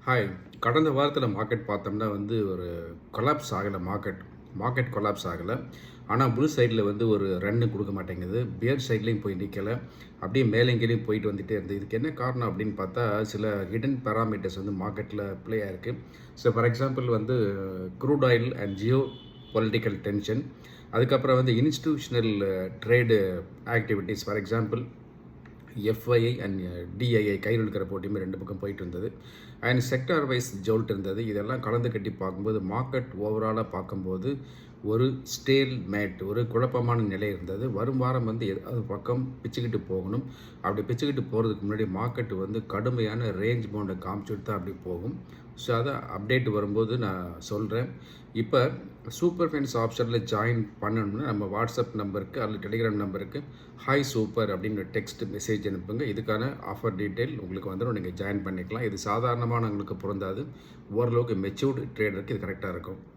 Hi. கடந்த வாரத்தில market பார்த்தோம்னா ஒரு கொலாப்ஸ் ஆகல மார்க்கெட். மார்க்கெட் கொலாப்ஸ் ஆகல. ஆனா, புல் சைட்ல ஒரு ரன்னு குடுக்க மாட்டேங்குது. பியர் சைட்லயும் போய் நிக்கல. அப்படியே மேலேயும் கீழயும் போயிட்டு வந்துட்டே இருந்தது. இதுக்கு என்ன காரணம் அப்படின்னு பார்த்தா, சில ஹிடன் பாராமீட்டர்ஸ் மார்க்கெட்ல ப்ளே ஆயிருக்கு. So for example crude oil and geo political tension. அதுக்கப்புறம் institutional trade activities. For example FII and DII கையில் இருக்கிற போட்டியுமே ரெண்டு பக்கம் போயிட்டு இருந்தது. அண்ட் செக்டார் வைஸ் ஜோல்ட் இருந்தது. இதெல்லாம் கலந்து கட்டி பார்க்கும்போது மார்க்கெட் ஓவராலாக பார்க்கும்போது ஒரு ஸ்டேல் மேட், ஒரு குழப்பமான நிலை இருந்தது. வரும் வாரம் அது பக்கம் பிச்சுக்கிட்டு போகணும். அப்படி பிச்சுக்கிட்டு போகிறதுக்கு முன்னாடி மார்க்கெட் கடுமையான ரேஞ்ச் பவுண்டை காமிச்சுட்டு தான் அப்படி போகும். ஸோ அதை அப்டேட் வரும்போது நான் சொல்கிறேன். இப்போ சூப்பர் ஃபைன்ஸ் ஆப்ஷனில் ஜாயின் பண்ணணும்னா நம்ம வாட்ஸ்அப் நம்பருக்கு அல்லது டெலிகிராம் நம்பருக்கு ஹாய் சூப்பர் அப்படிங்கிற டெக்ஸ்ட் மெசேஜ் அனுப்புங்க. இதுக்கான ஆஃபர் டீட்டெயில் உங்களுக்கு நீங்கள் ஜாயின் பண்ணிக்கலாம். இது சாதாரணமானவங்களுக்கு பொருந்தாது. ஓரளவுக்கு மெச்சூர்டு ட்ரேடருக்கு இது கரெக்டாக இருக்கும்.